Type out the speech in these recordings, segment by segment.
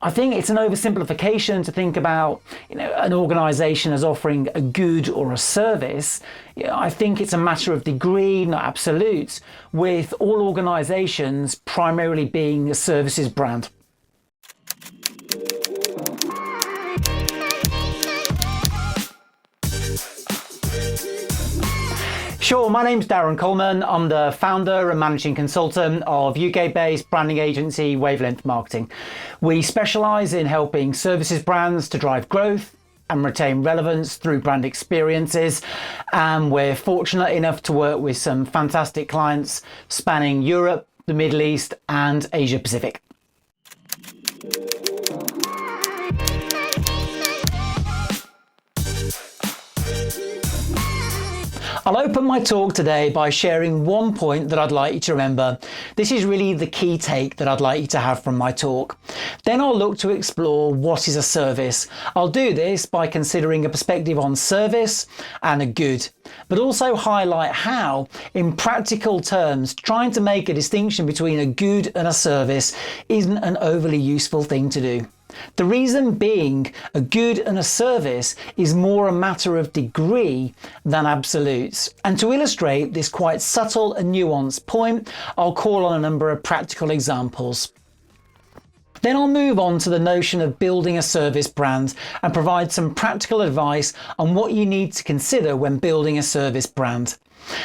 I think it's an oversimplification to think about, an organisation as offering a good or a service. I think it's a matter of degree, not absolutes, with all organisations primarily being a services brand. Sure, my name's Darren Coleman. I'm the founder and managing consultant of UK-based branding agency Wavelength Marketing. We specialise in helping services brands to drive growth and retain relevance through brand experiences, and we're fortunate enough to work with some fantastic clients spanning Europe, the Middle East and Asia Pacific. I'll open my talk today by sharing one point that I'd like you to remember. This is really the key take that I'd like you to have from my talk. Then I'll look to explore what is a service. I'll do this by considering a perspective on service and a good, but also highlight how, in practical terms, trying to make a distinction between a good and a service isn't an overly useful thing to do. The reason being, a good and a service is more a matter of degree than absolutes. And to illustrate this quite subtle and nuanced point, I'll call on a number of practical examples. Then I'll move on to the notion of building a service brand and provide some practical advice on what you need to consider when building a service brand.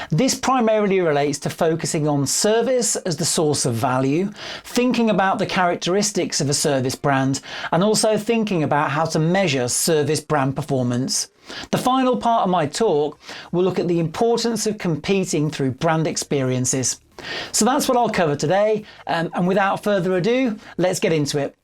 This primarily relates to focusing on service as the source of value, thinking about the characteristics of a service brand, and also thinking about how to measure service brand performance. The final part of my talk will look at the importance of competing through brand experiences. So that's what I'll cover today, and without further ado, let's get into it.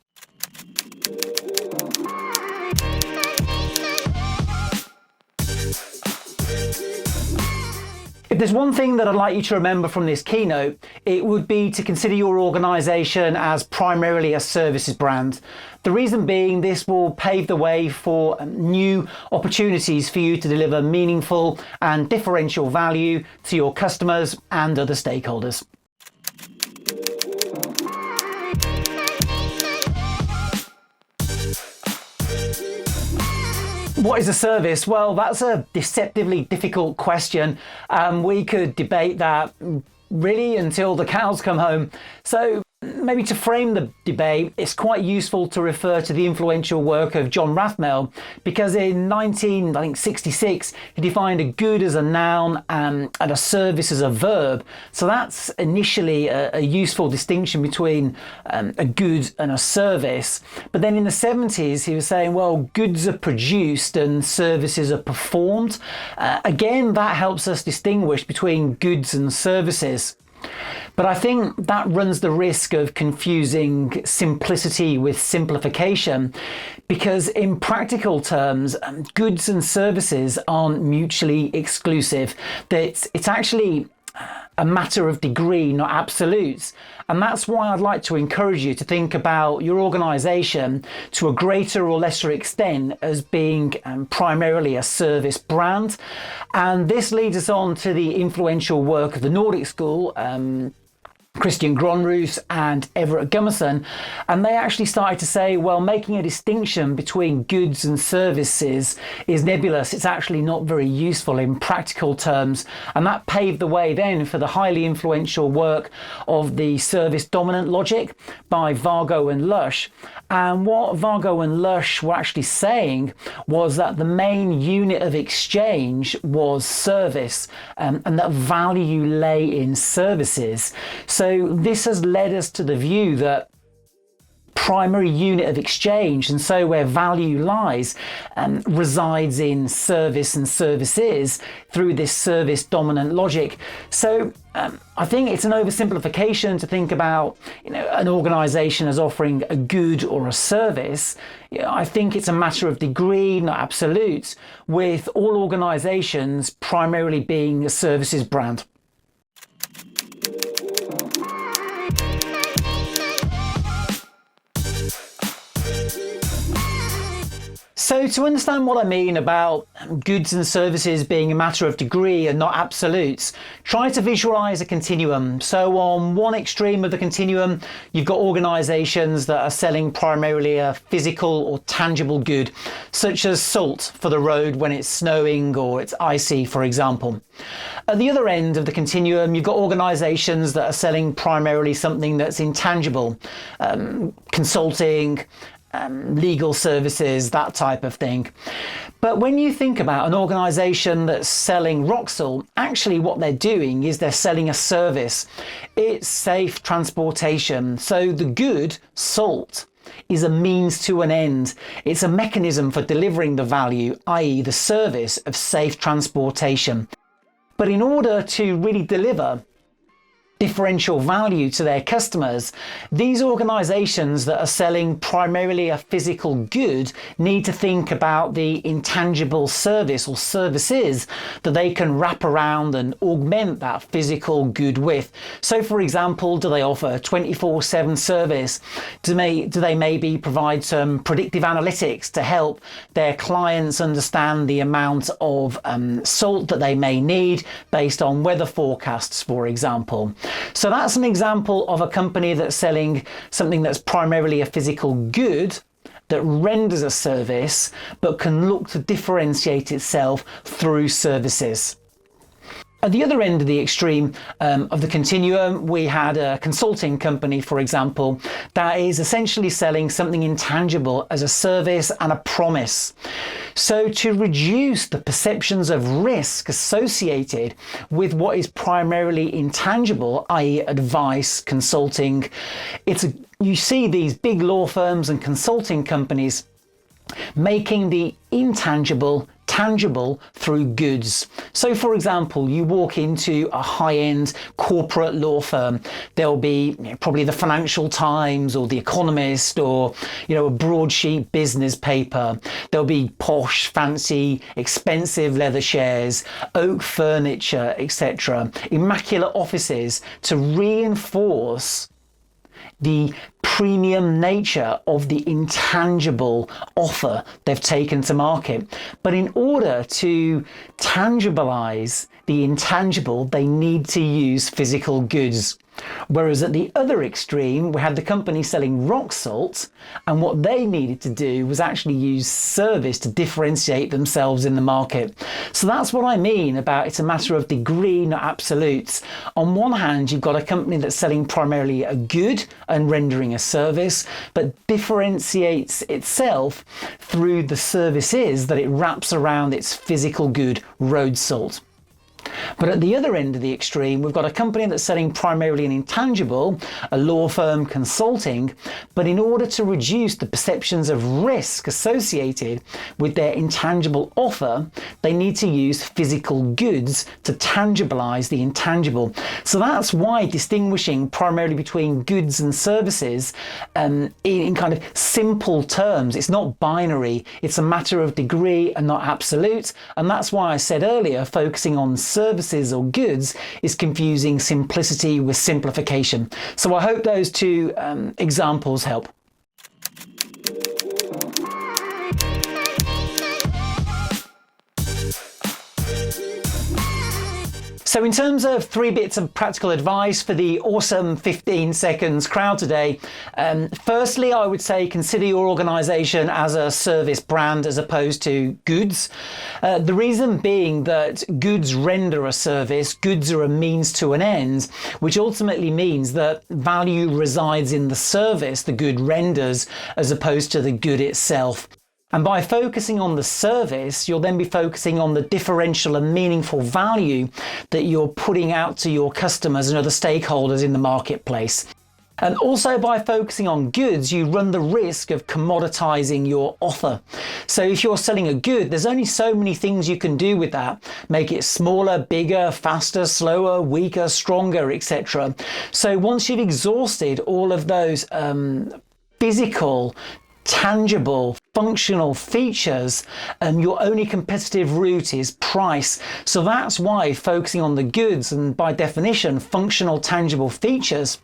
If there's one thing that I'd like you to remember from this keynote, it would be to consider your organisation as primarily a services brand. The reason being, this will pave the way for new opportunities for you to deliver meaningful and differential value to your customers and other stakeholders. What is a service? Well, that's a deceptively difficult question. We could debate that really until the cows come home. So maybe to frame the debate, it's quite useful to refer to the influential work of John Rathmell, because in 1966 he defined a good as a noun and a service as a verb. So that's initially a useful distinction between a good and a service. But then in the 70s he was saying, well, goods are produced and services are performed. Again, that helps us distinguish between goods and services. But I think that runs the risk of confusing simplicity with simplification, because in practical terms, goods and services aren't mutually exclusive. It's actually a matter of degree, not absolutes. And that's why I'd like to encourage you to think about your organisation to a greater or lesser extent as being primarily a service brand. And this leads us on to the influential work of the Nordic School, Christian Gronroos and Everett Gummerson, and they actually started to say, well, making a distinction between goods and services is nebulous. It's actually not very useful in practical terms, and that paved the way then for the highly influential work of the service dominant logic by Vargo and Lush. And what Vargo and Lush were actually saying was that the main unit of exchange was service, and that value lay in services. So this has led us to the view that primary unit of exchange, and so where value lies, resides in service and services through this service dominant logic. So I think it's an oversimplification to think about an organisation as offering a good or a service. I think it's a matter of degree, not absolutes, with all organisations primarily being a services brand. So So to understand what I mean about goods and services being a matter of degree and not absolutes, try to visualize a continuum. So on one extreme of the continuum, you've got organizations that are selling primarily a physical or tangible good, such as salt for the road when it's snowing or it's icy, for example. At the other end of the continuum, you've got organizations that are selling primarily something that's intangible, consulting, legal services, that type of thing. But when you think about an organization that's selling rock salt, actually what they're doing is they're selling a service. It's safe transportation. So the good, salt, is a means to an end. It's a mechanism for delivering the value, i.e. the service of safe transportation. But in order to really deliver differential value to their customers, these organizations that are selling primarily a physical good need to think about the intangible service or services that they can wrap around and augment that physical good with. So for example, do they offer a 24/7 service? Do they maybe provide some predictive analytics to help their clients understand the amount of salt that they may need based on weather forecasts, for example? So that's an example of a company that's selling something that's primarily a physical good that renders a service, but can look to differentiate itself through services. At the other end of the extreme of the continuum, we had a consulting company, for example, that is essentially selling something intangible as a service and a promise. So to reduce the perceptions of risk associated with what is primarily intangible, i.e. advice, consulting, you see these big law firms and consulting companies making the intangible tangible through goods. So for example, you walk into a high-end corporate law firm, there'll be probably the Financial Times or the Economist or a broadsheet business paper. There'll be posh, fancy, expensive leather chairs, oak furniture, etc. Immaculate offices to reinforce the premium nature of the intangible offer they've taken to market. But in order to tangibilize the intangible, they need to use physical goods. Whereas at the other extreme, we had the company selling rock salt, and what they needed to do was actually use service to differentiate themselves in the market. So that's what I mean about it's a matter of degree, not absolutes. On one hand, you've got a company that's selling primarily a good and rendering a service, but differentiates itself through the services that it wraps around its physical good, road salt. But at the other end of the extreme, we've got a company that's selling primarily an intangible, a law firm consulting, but in order to reduce the perceptions of risk associated with their intangible offer, they need to use physical goods to tangibilize the intangible. So that's why distinguishing primarily between goods and services in kind of simple terms, it's not binary, it's a matter of degree and not absolute. And that's why I said earlier, focusing on services or goods is confusing simplicity with simplification. So I hope those two examples help. So in terms of 3 bits of practical advice for the awesome 15 seconds crowd today, firstly, I would say consider your organization as a service brand as opposed to goods. The reason being that goods render a service, goods are a means to an end, which ultimately means that value resides in the service the good renders as opposed to the good itself. And by focusing on the service, you'll then be focusing on the differential and meaningful value that you're putting out to your customers and other stakeholders in the marketplace. And also by focusing on goods, you run the risk of commoditizing your offer. So if you're selling a good, there's only so many things you can do with that. Make it smaller, bigger, faster, slower, weaker, stronger, etc. So once you've exhausted all of those physical, tangible, functional features, your only competitive route is price. So that's why focusing on the goods and by definition functional tangible features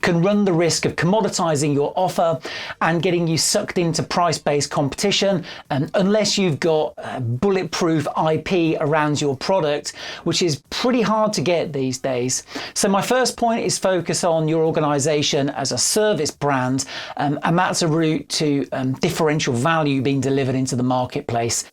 can run the risk of commoditizing your offer and getting you sucked into price-based competition, unless you've got bulletproof IP around your product, which is pretty hard to get these days. So my first point is focus on your organization as a service brand, and that's a route to differential value being delivered into the marketplace.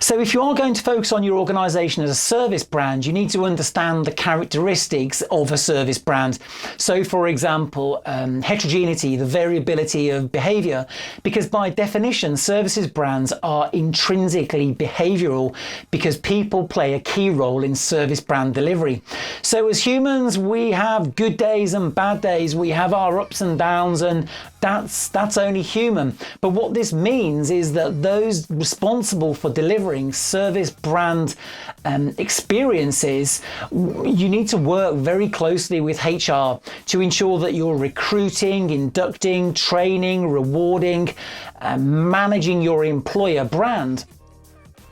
So if you are going to focus on your organization as a service brand, you need to understand the characteristics of a service brand. So for example, heterogeneity, the variability of behavior, because by definition, services brands are intrinsically behavioral because people play a key role in service brand delivery. So as humans, we have good days and bad days. We have our ups and downs, and that's only human. But what this means is that those responsible for delivering service brand experiences, you need to work very closely with HR to ensure that you're recruiting, inducting, training, rewarding, managing your employer brand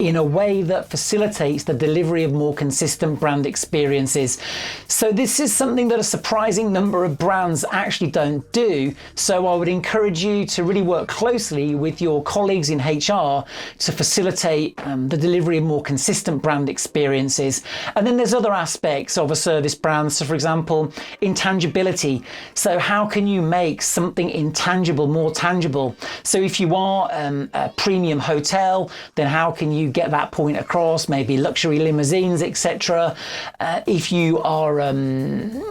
in a way that facilitates the delivery of more consistent brand experiences. So this is something that a surprising number of brands actually don't do. So I would encourage you to really work closely with your colleagues in HR to facilitate the delivery of more consistent brand experiences. And then there's other aspects of a service brand. So for example, intangibility. So how can you make something intangible more tangible? So if you are a premium hotel, then how can you get that point across? Maybe luxury limousines, etc. If you are an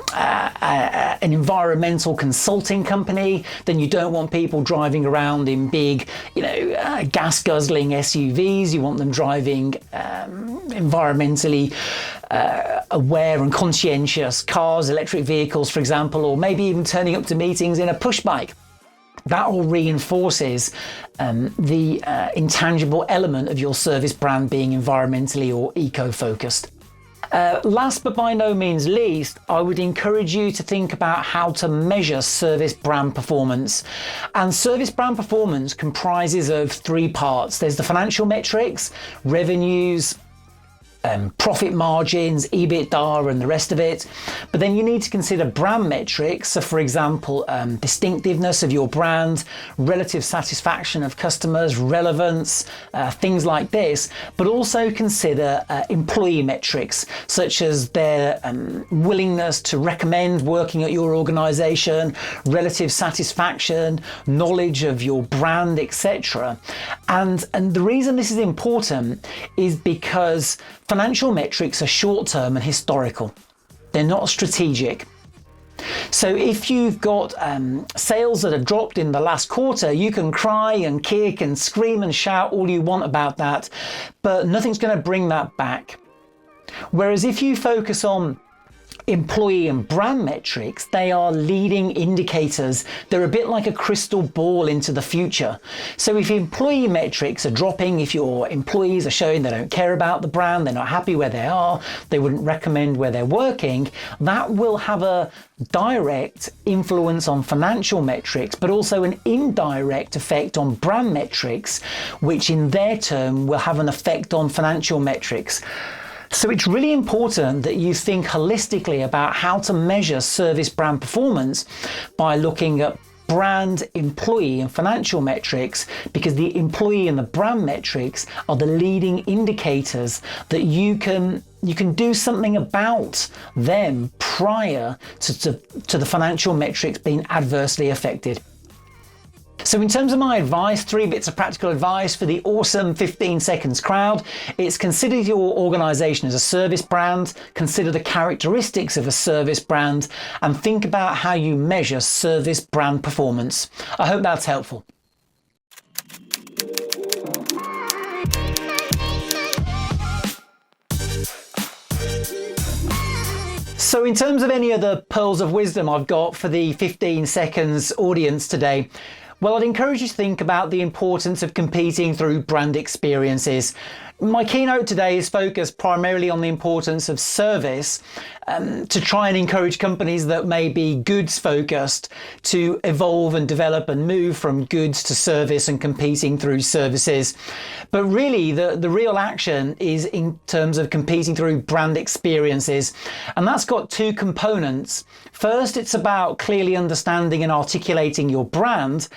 environmental consulting company, then you don't want people driving around in big, gas guzzling SUVs. You want them driving environmentally aware and conscientious cars, electric vehicles, for example, or maybe even turning up to meetings in a push bike. That all reinforces the intangible element of your service brand being environmentally or eco-focused. Last but by no means least, I would encourage you to think about how to measure service brand performance. And service brand performance comprises of three parts. There's the financial metrics, revenues, profit margins, EBITDA, and the rest of it. But then you need to consider brand metrics. So for example, distinctiveness of your brand, relative satisfaction of customers, relevance, things like this. But also consider employee metrics, such as their willingness to recommend working at your organization, relative satisfaction, knowledge of your brand, etc. And the reason this is important is because financial metrics are short-term and historical. They're not strategic. So if you've got sales that have dropped in the last quarter, you can cry and kick and scream and shout all you want about that, but nothing's going to bring that back. Whereas if you focus on employee and brand metrics, they are leading indicators. They're a bit like a crystal ball into the future. So if employee metrics are dropping, if your employees are showing they don't care about the brand, they're not happy where they are, they wouldn't recommend where they're working, that will have a direct influence on financial metrics, but also an indirect effect on brand metrics, which in their turn will have an effect on financial metrics. So it's really important that you think holistically about how to measure service brand performance by looking at brand, employee and financial metrics, because the employee and the brand metrics are the leading indicators that you can do something about them prior to the financial metrics being adversely affected. So in terms of my advice, 3 bits of practical advice for the awesome 15 seconds crowd. It's consider your organization as a service brand, consider the characteristics of a service brand, and think about how you measure service brand performance. I hope that's helpful. So in terms of any other pearls of wisdom I've got for the 15 seconds audience today, well, I'd encourage you to think about the importance of competing through brand experiences. My keynote today is focused primarily on the importance of service to try and encourage companies that may be goods focused to evolve and develop and move from goods to service and competing through services. But really the real action is in terms of competing through brand experiences. And that's got two components. First, it's about clearly understanding and articulating your brand.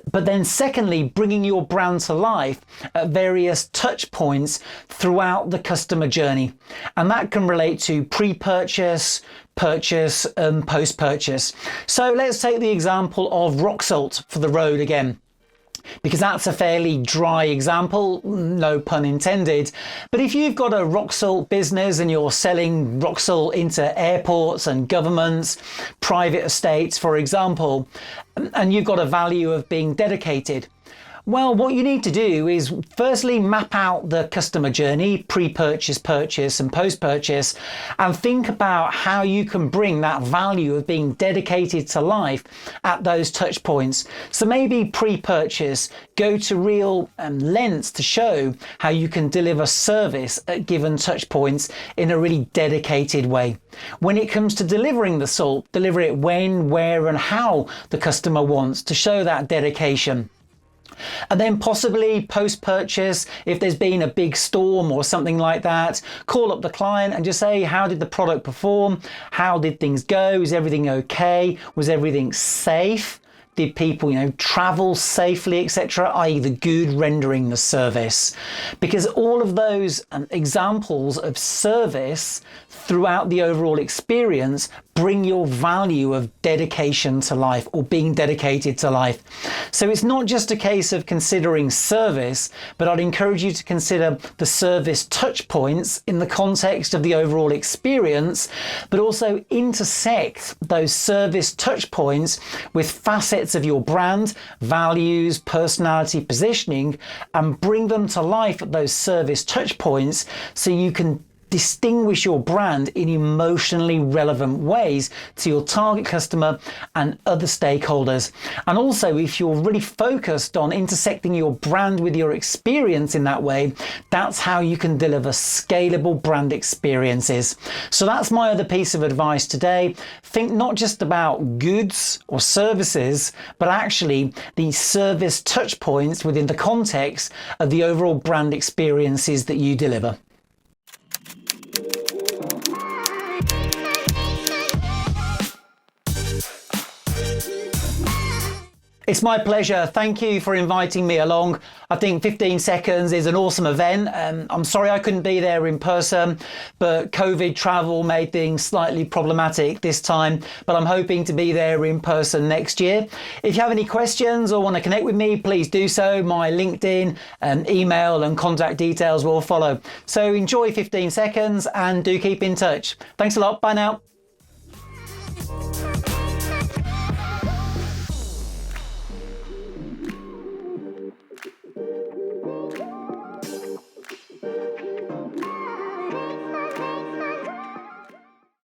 But then secondly, bringing your brand to life at various touch points throughout the customer journey. And that can relate to pre-purchase, purchase and post-purchase. So let's take the example of rock salt for the road again, because that's a fairly dry example, no pun intended. But if you've got a rock salt business and you're selling rock salt into airports and governments, private estates, for example, and you've got a value of being dedicated, well, what you need to do is firstly map out the customer journey, pre-purchase, purchase and post-purchase, and think about how you can bring that value of being dedicated to life at those touch points. So maybe pre-purchase, go to real lengths to show how you can deliver service at given touch points in a really dedicated way. When it comes to delivering the salt, deliver it when, where and how the customer wants to show that dedication. And then possibly post-purchase, if there's been a big storm or something like that, call up the client and just say, how did the product perform? How did things go? Is everything okay? Was everything safe? Did people, travel safely, etc., i.e. the good rendering the service? Because all of those examples of service throughout the overall experience bring your value of dedication to life or being dedicated to life. So it's not just a case of considering service, but I'd encourage you to consider the service touch points in the context of the overall experience, but also intersect those service touch points with facets of your brand, values, personality, positioning, and bring them to life at those service touch points so you can distinguish your brand in emotionally relevant ways to your target customer and other stakeholders. And also, if you're really focused on intersecting your brand with your experience in that way, that's how you can deliver scalable brand experiences. So that's my other piece of advice today. Think not just about goods or services, but actually the service touch points within the context of the overall brand experiences that you deliver. It's my pleasure. Thank you for inviting me along. I think 15 Seconds is an awesome event. I'm sorry I couldn't be there in person, but COVID travel made things slightly problematic this time, but I'm hoping to be there in person next year. If you have any questions or want to connect with me, please do so. My LinkedIn, email and contact details will follow. So enjoy 15 Seconds and do keep in touch. Thanks a lot. Bye now.